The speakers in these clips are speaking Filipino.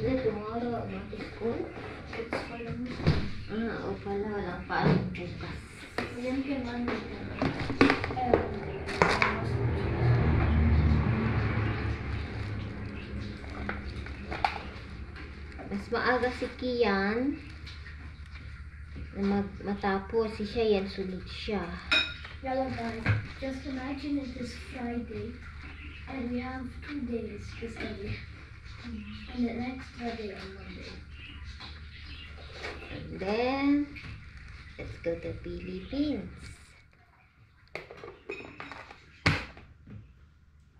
Tomorrow, not school. It's for the O pala, walang paalam bukas. Yan kay Monday. Mas maaga si Kian na matapos. Si Cheyenne sunod siya. Yellow guys, just imagine it is Friday and we have 2 days to study. And the next Friday on Monday. And then, let's go to Philippines.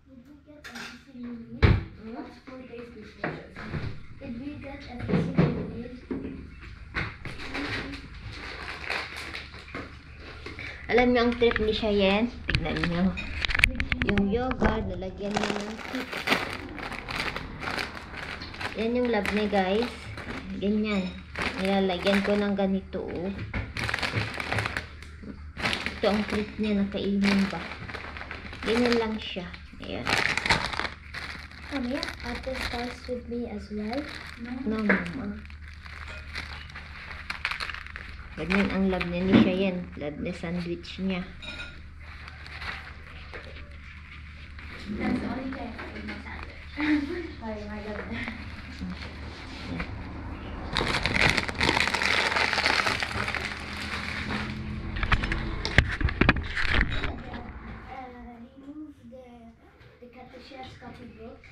Did we get everything we need? That's 4 days before. Did we get everything we need? Alam niyo ang trip ni Cheyenne? Tignan niyo. Yung yoga, lalagyan niya ng tip. Yan yung lab niya, guys. Ganyan. Nilalagyan ko ng ganito. Ito ang trip niya. Nakainin ba? Ganyan lang siya. Ayan. Mami, Ate starts with me as well. No, mama. Ganyan ang lab niya ni Cheyenne. Lab na sandwich niya. That's the only thing I eat my sandwich. Sorry, my love. Remove the Catechist's copybook.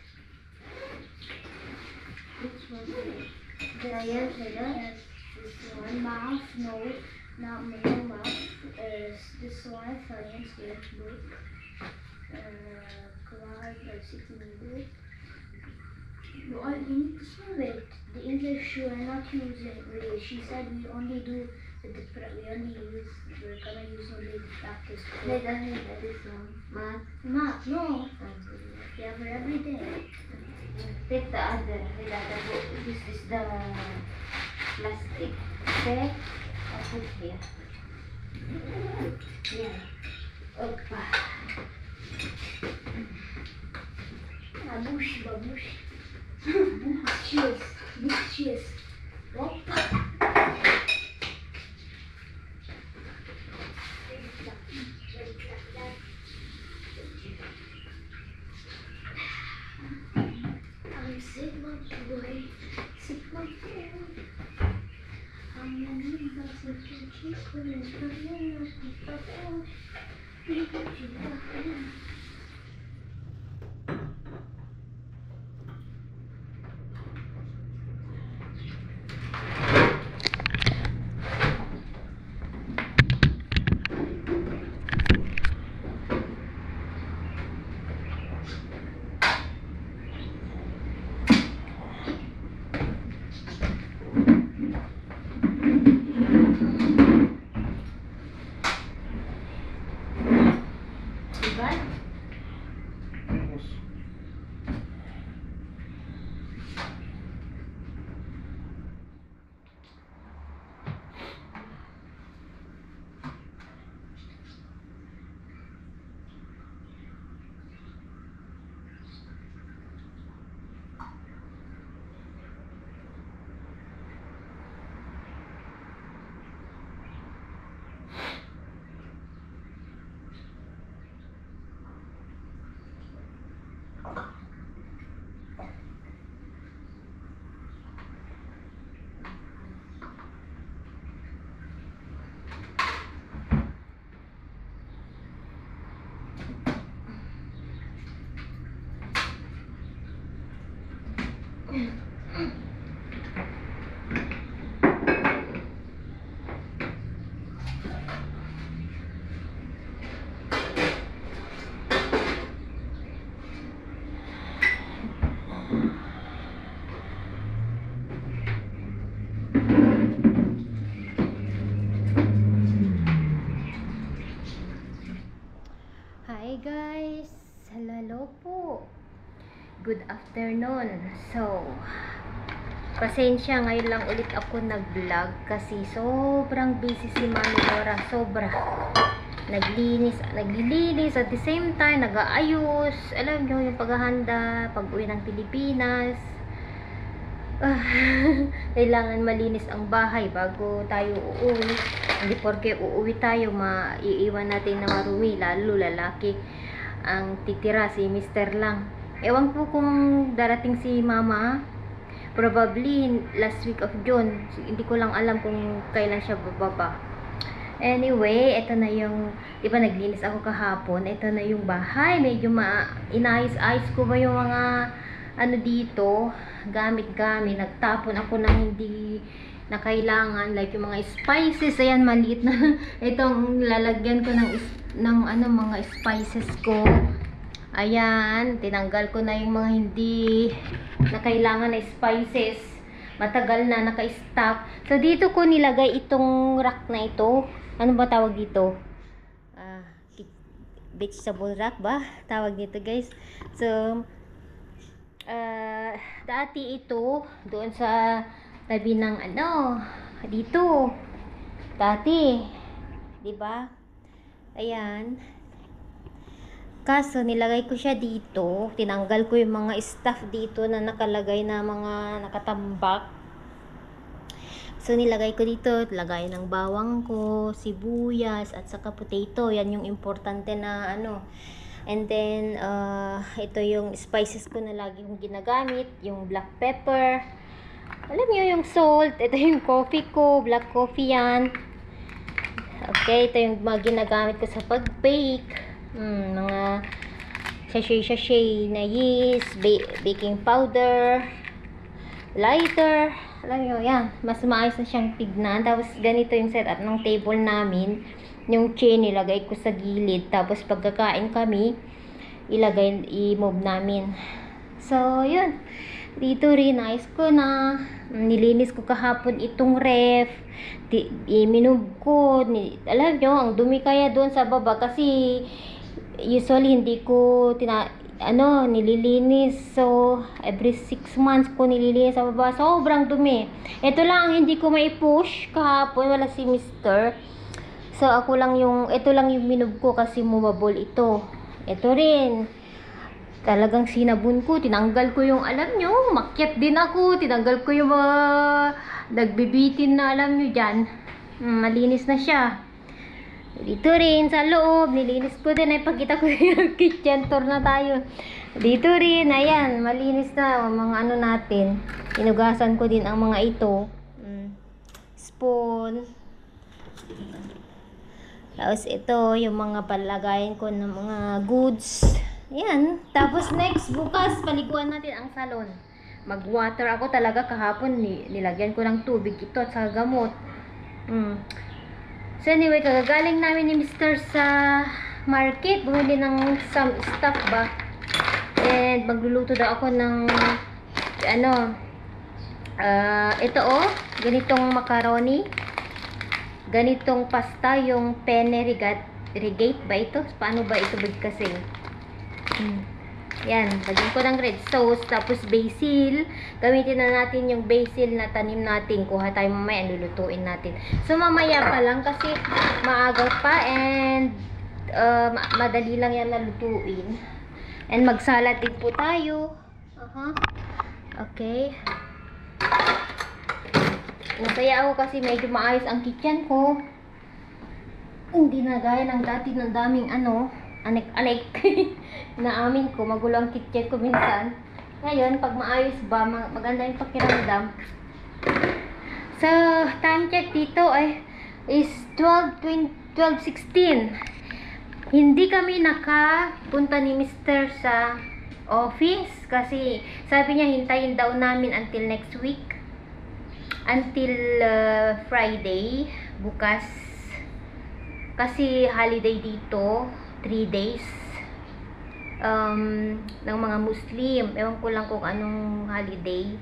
Which one? Cheyenne, Yes, this one. Math, no. Not no math. This one, science, yes, book. Class, city book. You need to solve it. The English you are not using. She said we only do we're gonna use only the practice. this one. Math. Math, no. Yeah, for every day. Take the other. This is the plastic. Okay? I'll put here. Yeah. Opa. Babush, babush. Cheers. Big cheers. Opa. I'm Sigma boy. Sigma boy. I'm a little Hi guys! Hello po! Good afternoon! So, Pasensya, ngayon lang ulit ako nag-vlog kasi sobrang busy si Mami Laura. Sobra. Naglilinis at the same time, nag-aayos. Alam nyo, yung paghahanda, pag-uwi ng Pilipinas. Kailangan malinis ang bahay bago tayo uuwi. Hindi porke uuwi tayo, maiiwan natin na marumi. Lalo lalaki ang titira, si Mr. lang. Ewan po kung darating si Mama. Probably last week of June. Hindi ko lang alam kung kailan siya bababa. Anyway, ito na yung, di ba naglinis ako kahapon, ito na yung bahay. Medyo inayos-ayos ko ba yung mga ano dito, gamit-gamit. Nagtapon ako ng hindi na kailangan, like yung mga spices. Ayan, maliit na itong lalagyan ko ng ano, mga spices ko. Ayan, tinanggal ko na yung mga hindi na kailangan na spices. Matagal na naka-stock. So, dito ko nilagay itong rack na ito. Ano ba tawag dito? Vegetable rack ba? Tawag dito, guys. So, dati ito, doon sa tabi ng ano, dito. Dati. Diba? Ayan. Kaso, nilagay ko siya dito. Tinanggal ko yung mga stuff dito na nakalagay na mga nakatambak. So, nilagay ko dito. Lagay ng bawang ko, sibuyas, at saka potato. Yan yung importante na ano. And then, ito yung spices ko na lagi kong ginagamit. Yung black pepper. Alam nyo yung salt. Ito yung coffee ko. Black coffee yan. Okay, ito yung mga ginagamit ko sa pag-bake. Mga sachet na yeast, baking powder, lighter. Alam nyo, yan. Mas maayos na siyang tignan. Tapos, ganito yung setup ng table namin. Yung chain, nilagay ko sa gilid. Tapos, pagkakain kami, i-move namin. So, yun. Dito rin, ayos ko na. Nilinis ko kahapon itong ref. Minove ko. Alam nyo, ang dumi kaya doon sa baba. Kasi, usually, hindi ko nililinis. So, every 6 months ko nililinis sa baba. Sobrang dumi. Ito lang ang hindi ko mai-push kahapon. Wala si Mr. So, ito lang yung minove ko kasi movable ito. Ito rin. Talagang sinabon ko. Tinanggal ko yung, alam nyo, makyat din ako. Tinanggal ko yung mga nagbibitin na, alam nyo dyan. Malinis na siya. Dito rin sa loob, nilinis ko din. Ay, pagkita ko yung kitchen tour na tayo. Dito rin, ayan, malinis na mga ano natin. Inugasan ko din ang mga ito. Spoon. Tapos ito, yung mga palagayin ko ng mga goods. Ayan. Tapos next, bukas, paliguan natin ang salon. Mag-water ako talaga kahapon. Nilagyan ko ng tubig ito at sa gamot. So anyway, kagagaling namin ni Mr. sa market. Bumili ng some stuff ba. And magluluto daw ako ng ito ganitong macaroni. Ganitong pasta, yung penne rigate ba ito? Paano ba ito kasi? Yan, lagyan ko ng red sauce, tapos basil. Gamitin na natin yung basil na tanim natin. Kuha tayo mamaya, lulutuin natin. So, mamaya pa lang kasi maaga pa and madali lang yan nalutuin. And magsalad din po tayo. Okay. Masaya ako kasi medyo maayos ang kitchen ko. Hindi na gaya ng dati ng daming anek-anek na amin ko. Magulo ang kitchen ko minsan. Ngayon, pag maayos ba, maganda yung pakiramdam. So, time check dito is 12:16. Hindi kami nakapunta ni Mr. sa office kasi sabi niya hintayin daw namin until next week. Until Friday, bukas. Kasi holiday dito. 3 days ng mga Muslim. Ewan ko lang kung anong holiday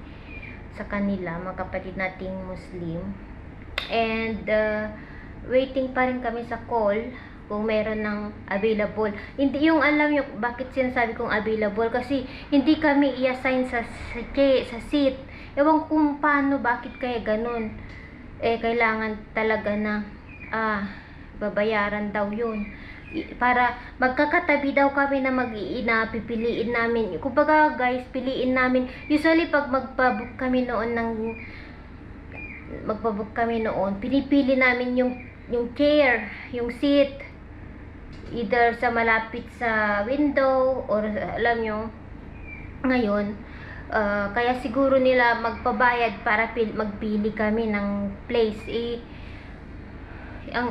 sa kanila, mga kapatid nating Muslim. And waiting pa rin kami sa call kung meron ng available. Hindi yung alam yung bakit sinasabi kong available kasi hindi kami i-assign sa seat. Ewan ko kung paano, bakit kaya ganun. Kailangan talaga na babayaran daw yun. Para magkakatabi daw kami na mag-iina, pipiliin namin. Kumbaga guys, piliin namin. Usually pag magpabook kami noon, pinipili namin yung chair, yung seat. Either sa malapit sa window or alam nyo, ngayon, kaya siguro nila magpabayad para magpili kami ng place. Ang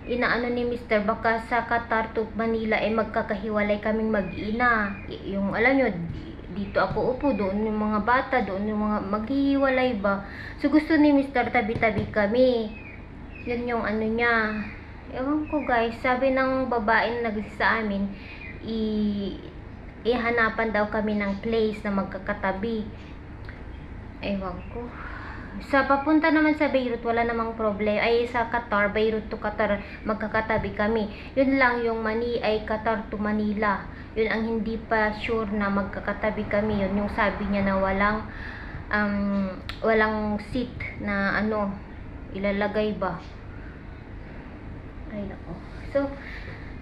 inaano ni Mr. baka sa Qatar to Manila magkakahiwalay kaming mag-ina. Yung alam nyo, dito ako upo, doon yung mga bata, doon yung mga maghihiwalay ba. So gusto ni Mr. tabi-tabi kami. Yun yung ano niya. Ewan ko guys, sabi ng babae na sa amin, ihanapan daw kami ng place na magkakatabi. Ewan ko. Sa papunta naman sa Beirut, wala namang problem. Sa Qatar, Beirut to Qatar, magkakatabi kami. Yun lang yung Qatar to Manila. Yun ang hindi pa sure na magkakatabi kami. Yun yung sabi niya na walang seat na ilalagay ba. Ay nako. So,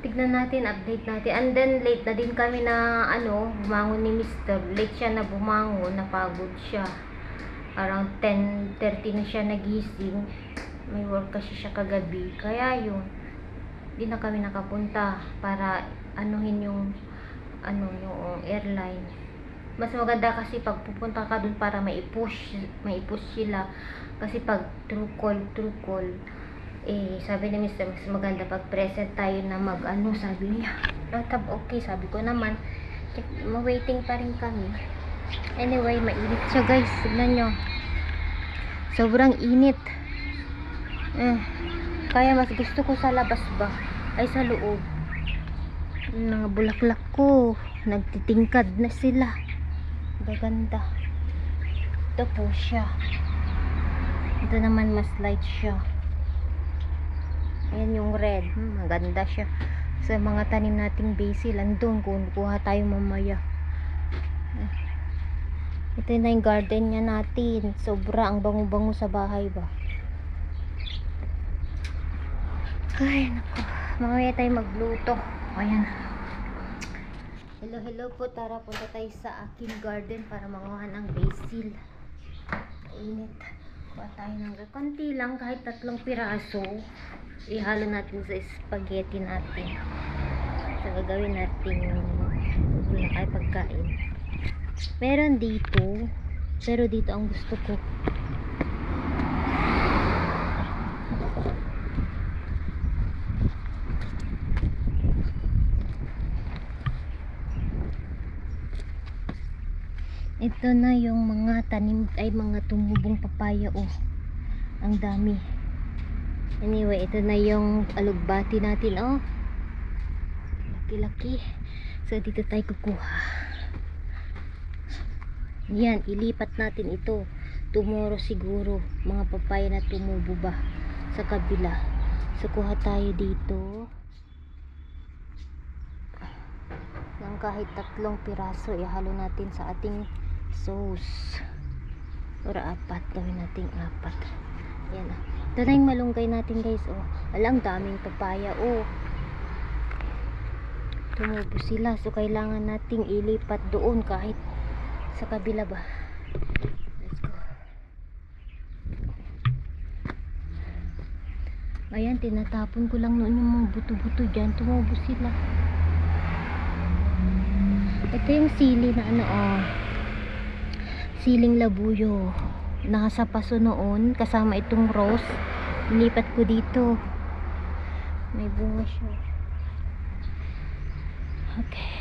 tignan natin, update natin. And then, late na din kami na, bumangon ni Mr. Late siya na bumangon, napagod siya. Around 10:30 na siya nagising. May work kasi siya kagabi. Kaya yun, di na kami nakapunta para anuhin yung airline. Mas maganda kasi pag pupunta ka dun para maipush sila. Kasi pag true call, sabi ni Mr. mas maganda pag present tayo na sabi niya. Okay, sabi ko naman. Ma-waiting pa rin kami. Anyway, mainit siya guys. Tignan nyo. Sobrang init. Kaya mas gusto ko sa labas ba? Ay sa loob. Mga bulaklak ko. Nagtitingkad na sila. Gaganda. Ito po siya. Ito naman mas light siya. Ayan yung red. Maganda siya. Sa mga tanim nating basil, andun kung kuha tayo mamaya. Ito na yung garden niya natin. Sobra ang bango-bango sa bahay ba. Ay naku. Mamaya tayo magluto. Ayan. Hello po. Tara, punta tayo sa aking garden para manguha ng basil. Init. Kuha tayo ng konti lang, kahit 3 piraso. Ihalo natin sa spaghetti natin. So, gagawin natin yung bulakay pagkain. Meron dito, pero dito ang gusto ko. Ito na yung mga tanim, mga tumubong papaya. Ang dami. Anyway, ito na yung alugbati natin. Laki-laki. So, dito tayo kukuha. Yan, ilipat natin ito. Tomorrow siguro, mga papaya na tumubo ba sa kabila. So, kuha tayo dito. Ng kahit 3 piraso, ihalo natin sa ating sauce. Or 4, gawin natin 4. Yan na. Ito na yung malunggay natin guys. Alang daming papaya. Tumubo sila. So kailangan nating ilipat doon kahit sa kabila ba. Let's go. Ayan, tinatapon ko lang noon yung mga buto-buto dyan. Tumubo sila. Ito yung sili na siling labuyo. Nasa paso noon kasama itong rose. Nilipat ko dito. May bunga siya. Okay.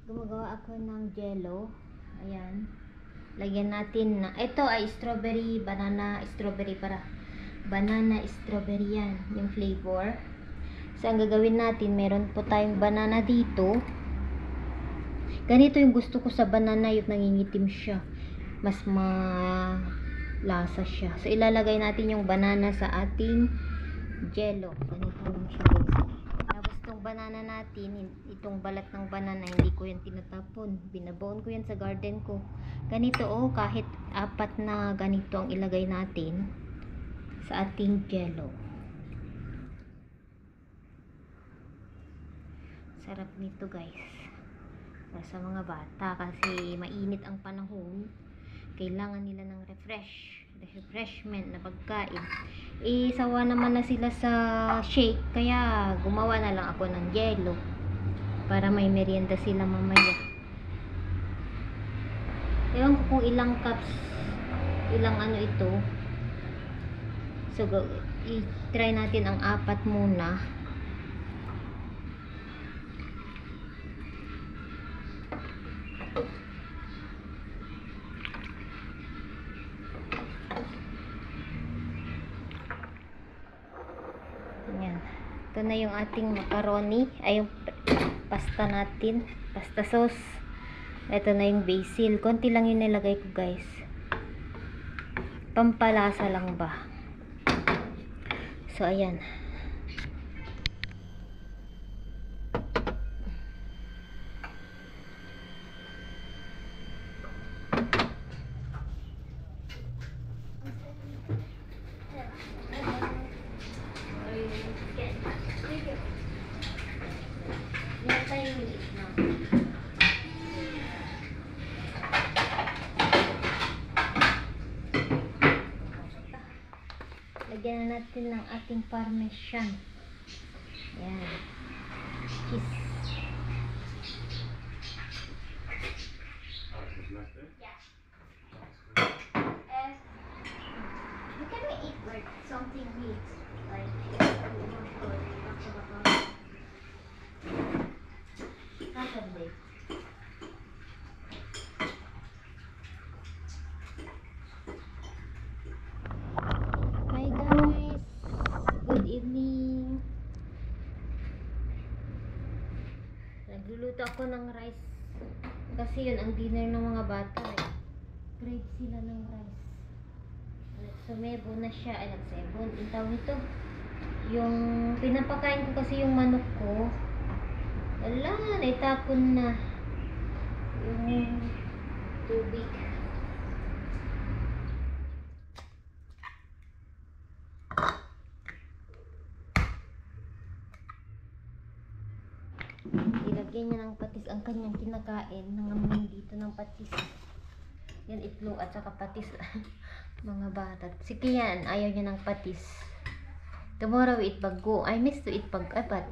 Gumagawa ako ng jello. Ayan. Lagyan natin na, ito ay strawberry, banana, strawberry para. Banana, strawberry yan, yung flavor. So, ang gagawin natin, meron po tayong banana dito. Ganito yung gusto ko sa banana, yung nangingitim siya. Mas malasa siya. So, ilalagay natin yung banana sa ating jello. Ganito yung siya, guys. Tapos, itong banana natin, itong balat ng banana, hindi ko yan tinatapon. Binabaon ko yan sa garden ko. Ganito, kahit 4 na ganito ang ilagay natin sa ating jello. Sarap nito, guys. Para sa mga bata, kasi mainit ang panahon, kailangan nila ng refreshment na pagkain. Sawa naman na sila sa shake, kaya gumawa na lang ako ng jello para may merienda sila mamaya. Ewan ko kung ilang cups, ilang ano ito. So, i-try natin ang 4 muna. Ayan. Ito na yung ating macaroni. Ay, yung pasta natin. Pasta sauce. Ito na yung basil. Konti lang yung nilagay ko, guys. Pampalasa lang ba. So, ayan. Lagyan na natin ng ating parmesan. Ayan. Cheese. Can we eat like something meat? Like Saturday. Hi guys. Good evening. Nagluluto ako ng rice. Kasi yun ang dinner ng mga bata. Crave sila ng rice. Nagsumebo na siya. Ay, nagsebon. Ang tawag nito. Yung pinapakain ko kasi yung manok ko. Wala, naitapon na. Yung tubig. Ilagyan niya ng patis ang kanyang kinakain. Nangamin dito ng patis. Yan, itlog at saka patis. Mga bata. Si Kian, ayaw niya ng patis. Tomorrow we eat bago. I miss to eat apat.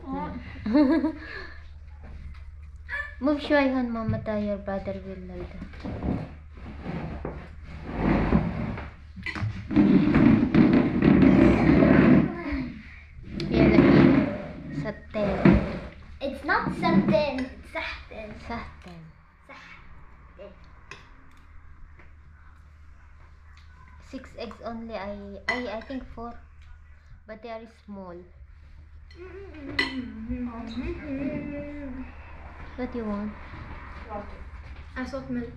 Move Shuaihan, Mama, your brother will like that. Yan, lagi. Saten. it's not something. It's something. Saten. 6 eggs only. I think 4. But they are small. What do you want? Water. I soft milk.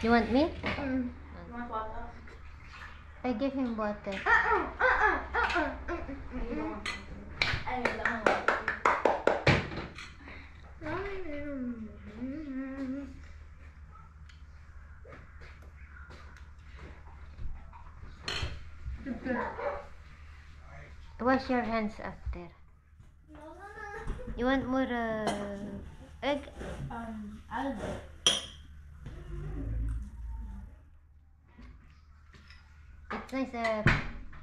You want milk? You want water? I give him water. I don't want water. Wash your hands after. You want more egg? I'll do. It's nice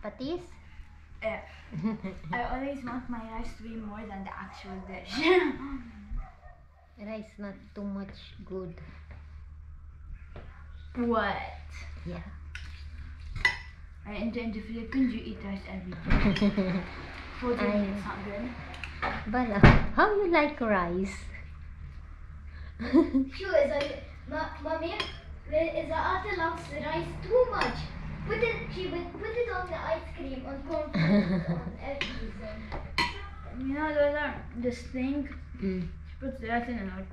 patis. Yeah. I always want my rice to be more than the actual dish. Rice not too much good. What? Yeah. In the Philippines, you eat rice every day. 40 I- minutes, not good. Bala, how you like rice? Sure, it's like, Mommy, Is the ate loves rice too much. She would put it on the ice cream, on cornflakes, on everything. You know, Lola, this thing, Mm. she puts the rice in and out.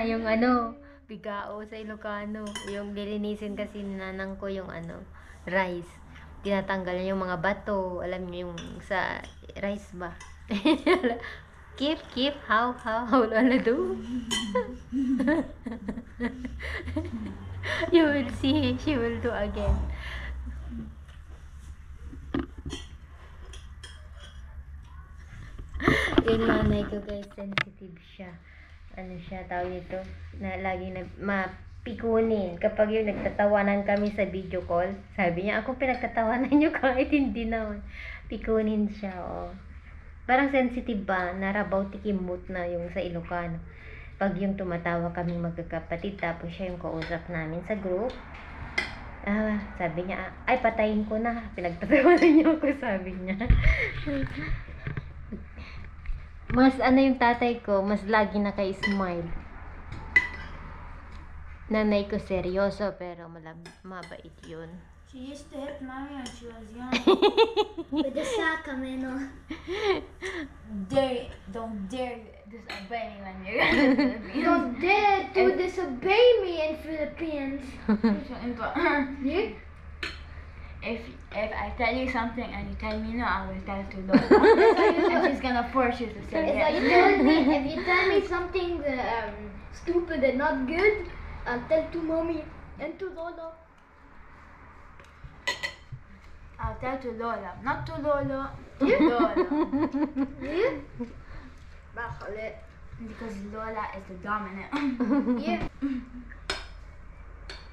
Yung ano, bigao sa Ilocano. Yung lilinisin kasi ni nanang ko yung ano, rice. Tinatanggal niya yung mga bato. Alam niyo yung sa rice ba? Keep, how Lola do? You will see, she will do again. Yung nanay ko guys, sensitive siya. Ano siya, tawag nito, na lagi na mapikunin. Kapag yung nagtatawanan kami sa video call, sabi niya, ako pinagtatawanan niyo kahit hindi naman. Pikunin siya, oh. Parang sensitive ba, narabaw tikimot na yung sa Ilocano. Pag yung tumatawa kaming magkakapatid, tapos siya yung kausap namin sa group, sabi niya, ay patayin ko na, pinagtatawanan niyo ako, sabi niya. Mas ano yung tatay ko, mas lagi naka-smile. Nanay ko seryoso, pero mabait yun. She used to hit mommy when she was young. With the sack, Ameno. Don't dare disobey me when you're gonna do Don't dare to disobey me in Philippines. Yeah? If I tell you something and you tell me no, I will tell to Lola. And she's gonna force you to say If yes. if you tell me something stupid and not good, I'll tell to mommy and to Lola. I'll tell to Lola, not to Lolo, to Lola. Yeah? Bakit? Because Lola is the dominant. Yeah.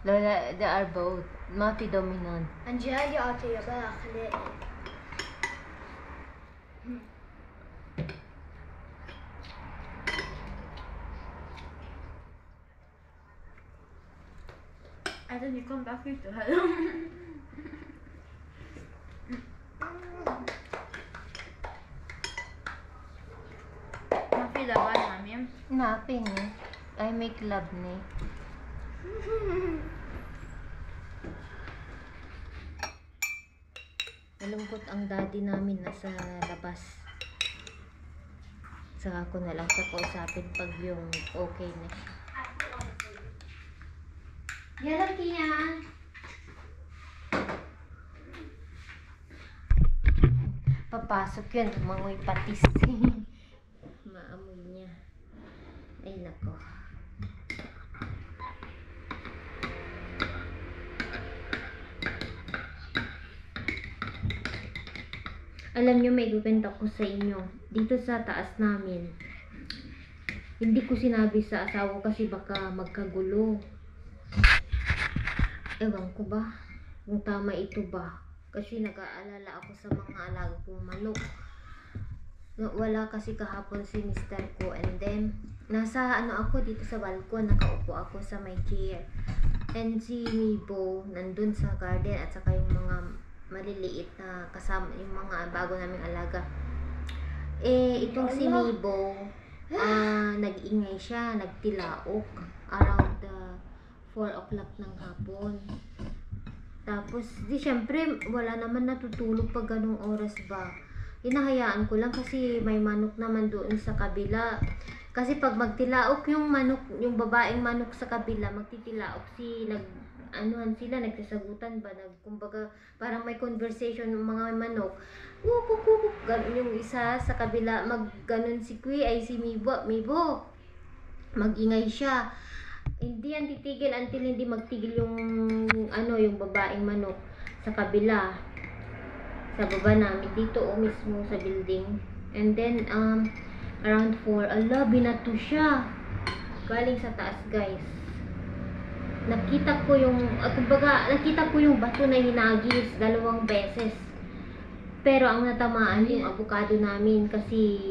Lola, they are both multi-dominant. And Jadi ate ya bakit? And then you come back to hello. Mafila ba namin? Nothing eh. I make love ni. Malungkot ang daddy namin nasa labas. Saka ako na lang siya kausapin pag yung okay na siya. Yan kaya. Papasok yun, umangoy patis. Maamoy niya. Ay nako. Alam nyo, may kukwento ko sa inyo. Dito sa taas namin, hindi ko sinabi sa asawa kasi baka magkagulo. Ewan ko ba kung tama ito ba. Kasi nag-aalala ako sa mga alaga kong manok. Wala kasi kahapon si mister ko. And then, nasa ako dito sa balkon. Nakaupo ako sa my chair. And si Mibo nandun sa garden at saka yung mga maliliit na kasama, yung mga bago naming alaga. Itong si Mibo, nag-ingay siya, nagtilaok around 4 o'clock ng hapon. Tapos, di syempre, wala naman natutulog pag ganong oras ba. Hinahayaan ko lang kasi may manok naman doon sa kabila. Kasi pag magtilaok yung manok, yung babaeng manok sa kabila, magtitilaok sila, nagsasagutan ba, kumbaga, parang may conversation ng mga manok. Wuk, ganun yung isa sa kabila, ganun si Mibo, mag-ingay siya. Hindi yan titigil until hindi magtigil yung yung babaeng manok sa kabila. Sa baba namin dito mismo sa building. And then around 4, binato siya. Galing sa taas, guys. Nakita ko yung bato na hinagis 2 beses. Pero ang natamaan yung avocado namin kasi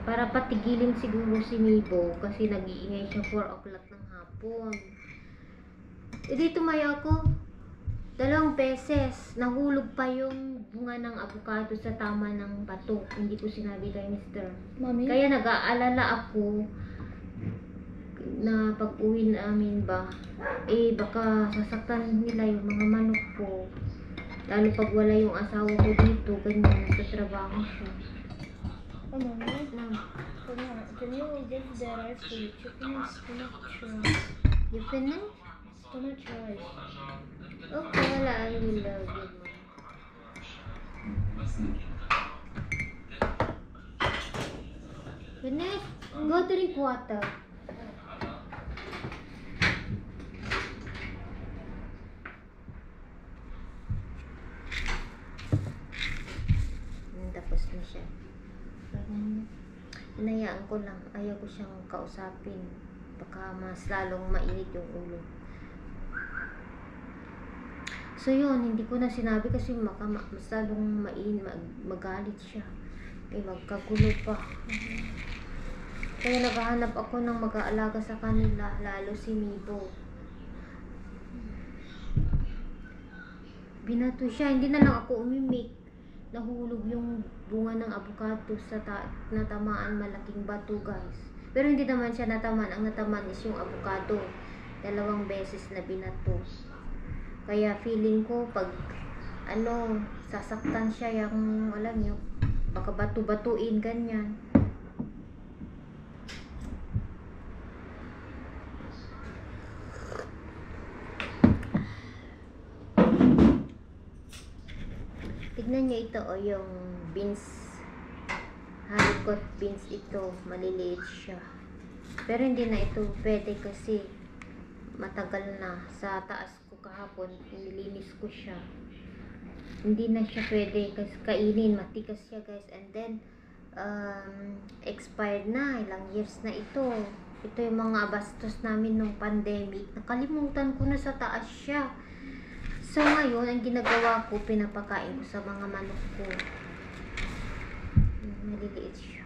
para patigilin siguro si Mibo kasi nag-iingay siya 4 o'clock ng hapon. Dito may ako 2 beses nahulog pa yung bunga ng avocado sa tama ng bato. Hindi ko sinabi kay Mr. Mommy? Kaya nag-aalala ako na pag-uwi namin ba, eh baka sasaktan nila yung mga manok ko. Lalo pag wala yung asawa ko dito, ganyan, nasa trabaho siya. Oh, Mommy, Ma'am, can you give the rice to the chickens? Too much rice. you finish? Too much rice. Okay, wala, I will give ma'am. Finish? Go drink water. Tapos na siya. Hinayaan ko lang. Ayaw ko siyang kausapin. Baka mas lalong mainit yung ulo. So yun, hindi ko na sinabi kasi mas lalong magalit siya. Magkagulo pa. Kaya naghahanap ako ng mag-aalaga sa kanila, lalo si Mibo. Binato siya, hindi na lang ako umimik. Nahulog yung bunga ng avocado sa natamaan malaking bato, guys. Pero hindi naman siya natamaan. Ang natamaan is yung avocado. 2 beses na binato. Kaya feeling ko pag sasaktan siya yung alam nyo, baka batu-batuin ganyan. Tignan nyo ito yung beans, haricot beans ito, maliliit siya. Pero hindi na ito pwede kasi matagal na sa taas ko kahapon, nilinis ko siya. Hindi na siya pwede kasi kainin, matikas siya, guys. And then expired na, ilang years na ito. Ito yung mga abastos namin nung pandemic. Nakalimutan ko na sa taas siya. So ngayon, ang ginagawa ko, pinapakain ko sa mga manok ko. Maliliit siya.